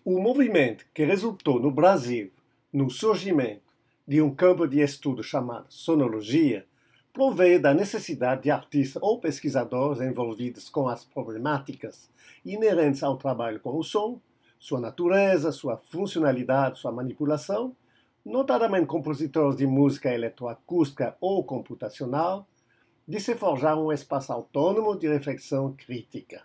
O movimento que resultou no Brasil no surgimento de um campo de estudo chamado sonologia proveio da necessidade de artistas ou pesquisadores envolvidos com as problemáticas inerentes ao trabalho com o som, sua natureza, sua funcionalidade, sua manipulação, notadamente compositores de música eletroacústica ou computacional, de se forjar um espaço autônomo de reflexão crítica.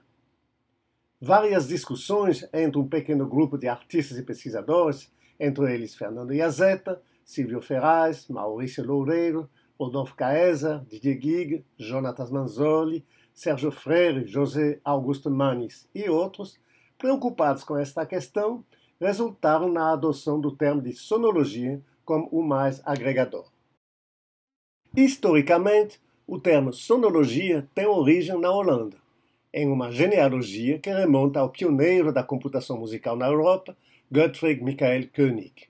Várias discussões entre um pequeno grupo de artistas e pesquisadores, entre eles Fernando Iazeta, Silvio Ferraz, Maurício Loureiro, Rodolfo Caesa, Didier Gig, Jonatas Manzoli, Sérgio Freire, José Augusto Manes e outros, preocupados com esta questão, resultaram na adoção do termo de sonologia como o mais agregador. Historicamente, o termo sonologia tem origem na Holanda, em uma genealogia que remonta ao pioneiro da computação musical na Europa, Gottfried Michael König.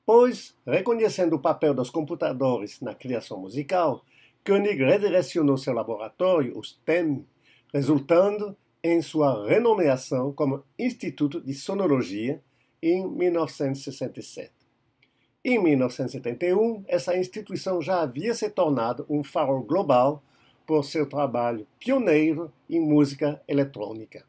Pois, reconhecendo o papel dos computadores na criação musical, König redirecionou seu laboratório, o STEM, resultando em sua renomeação como Instituto de Sonologia em 1967. Em 1971, essa instituição já havia se tornado um farol global por seu trabalho pioneiro em música eletrônica.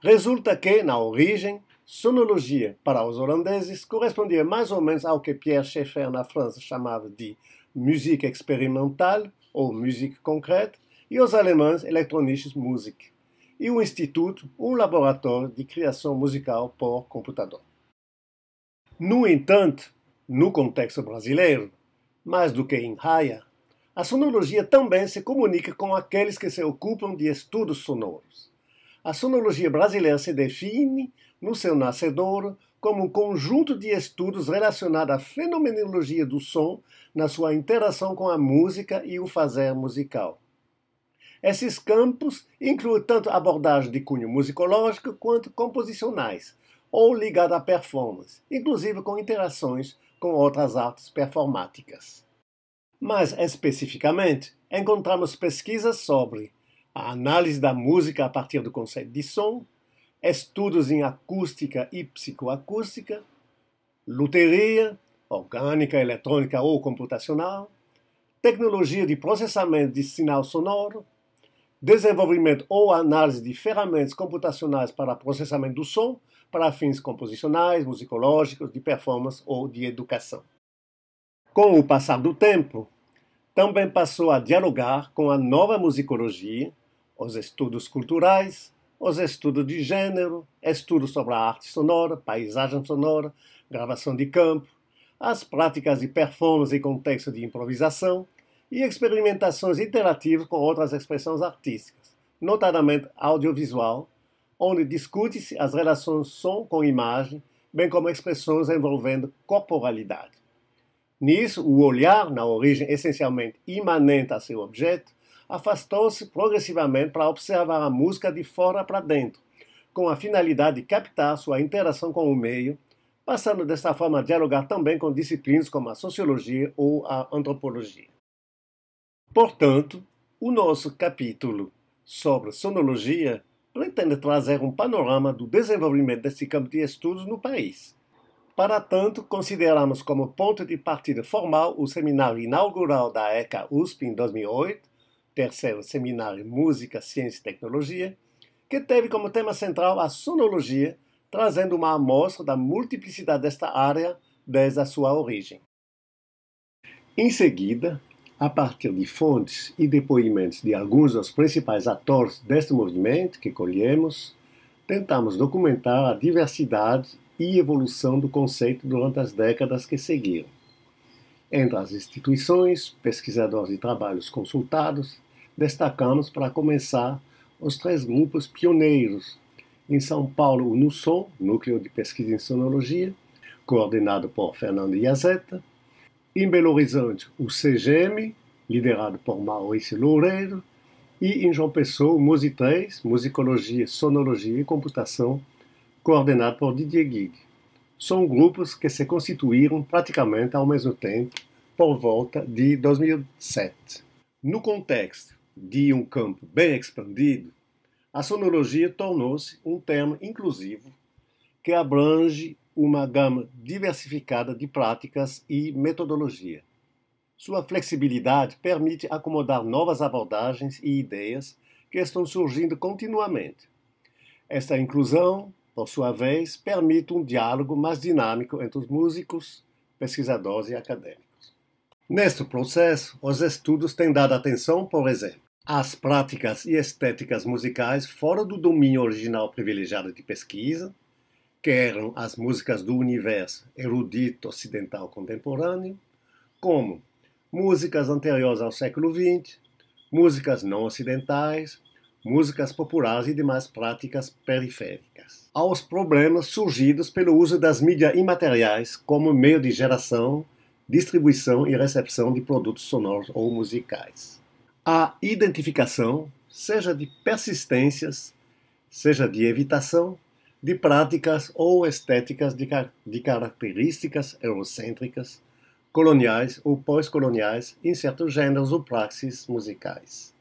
Resulta que, na origem, sonologia para os holandeses correspondia mais ou menos ao que Pierre Schaeffer na França chamava de musique experimentale ou musique concrète e os alemães elektronische Musik, e o Instituto, um laboratório de criação musical por computador. No entanto, no contexto brasileiro, mais do que em Haia, a sonologia também se comunica com aqueles que se ocupam de estudos sonoros. A sonologia brasileira se define, no seu nascedouro, como um conjunto de estudos relacionados à fenomenologia do som na sua interação com a música e o fazer musical. Esses campos incluem tanto abordagens de cunho musicológico quanto composicionais, ou ligadas à performance, inclusive com interações com outras artes performáticas. Mais especificamente, encontramos pesquisas sobre a análise da música a partir do conceito de som, estudos em acústica e psicoacústica, luteria, orgânica, eletrônica ou computacional, tecnologia de processamento de sinal sonoro, desenvolvimento ou análise de ferramentas computacionais para processamento do som para fins composicionais, musicológicos, de performance ou de educação. Com o passar do tempo, também passou a dialogar com a nova musicologia, os estudos culturais, os estudos de gênero, estudos sobre a arte sonora, paisagem sonora, gravação de campo, as práticas de performance em contexto de improvisação e experimentações interativas com outras expressões artísticas, notadamente audiovisual, onde discute-se as relações som com imagem, bem como expressões envolvendo corporalidade. Nisso, o olhar, na origem essencialmente imanente a seu objeto, afastou-se progressivamente para observar a música de fora para dentro, com a finalidade de captar sua interação com o meio, passando desta forma a dialogar também com disciplinas como a sociologia ou a antropologia. Portanto, o nosso capítulo sobre sonologia pretende trazer um panorama do desenvolvimento deste campo de estudos no país. Para tanto, consideramos como ponto de partida formal o seminário inaugural da ECA USP em 2008, terceiro seminário Música, Ciência e Tecnologia, que teve como tema central a sonologia, trazendo uma amostra da multiplicidade desta área desde a sua origem. Em seguida, a partir de fontes e depoimentos de alguns dos principais atores deste movimento que colhemos, tentamos documentar a diversidade e evolução do conceito durante as décadas que seguiram. Entre as instituições, pesquisadores e trabalhos consultados, destacamos, para começar, os três grupos pioneiros. Em São Paulo, o NUSON, Núcleo de Pesquisa em Sonologia, coordenado por Fernando Iazeta. Em Belo Horizonte, o CGM, liderado por Maurício Loureiro. E em João Pessoa, o MUSI3, Musicologia, Sonologia e Computação, coordenado por Didier Gig. São grupos que se constituíram praticamente ao mesmo tempo, por volta de 2007. No contexto de um campo bem expandido, a sonologia tornou-se um termo inclusivo, que abrange uma gama diversificada de práticas e metodologia. Sua flexibilidade permite acomodar novas abordagens e ideias que estão surgindo continuamente. Esta inclusão, por sua vez, permite um diálogo mais dinâmico entre os músicos, pesquisadores e acadêmicos. Neste processo, os estudos têm dado atenção, por exemplo, às práticas e estéticas musicais fora do domínio original privilegiado de pesquisa, que eram as músicas do universo erudito ocidental contemporâneo, como músicas anteriores ao século XX, músicas não ocidentais, músicas populares e demais práticas periféricas. Aos problemas surgidos pelo uso das mídias imateriais como meio de geração, distribuição e recepção de produtos sonoros ou musicais. A identificação, seja de persistências, seja de evitação, de práticas ou estéticas de características eurocêntricas, coloniais ou pós-coloniais em certos gêneros ou praxes musicais.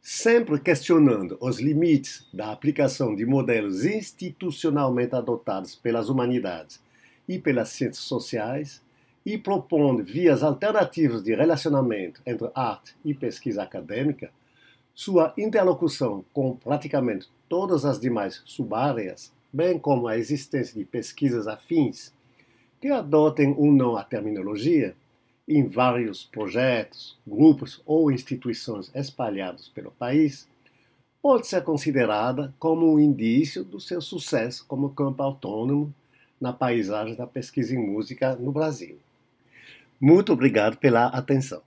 Sempre questionando os limites da aplicação de modelos institucionalmente adotados pelas humanidades e pelas ciências sociais, e propondo vias alternativas de relacionamento entre arte e pesquisa acadêmica, sua interlocução com praticamente todas as demais subáreas, bem como a existência de pesquisas afins que adotem ou não a terminologia, em vários projetos, grupos ou instituições espalhados pelo país, pode ser considerada como um indício do seu sucesso como campo autônomo na paisagem da pesquisa em música no Brasil. Muito obrigado pela atenção.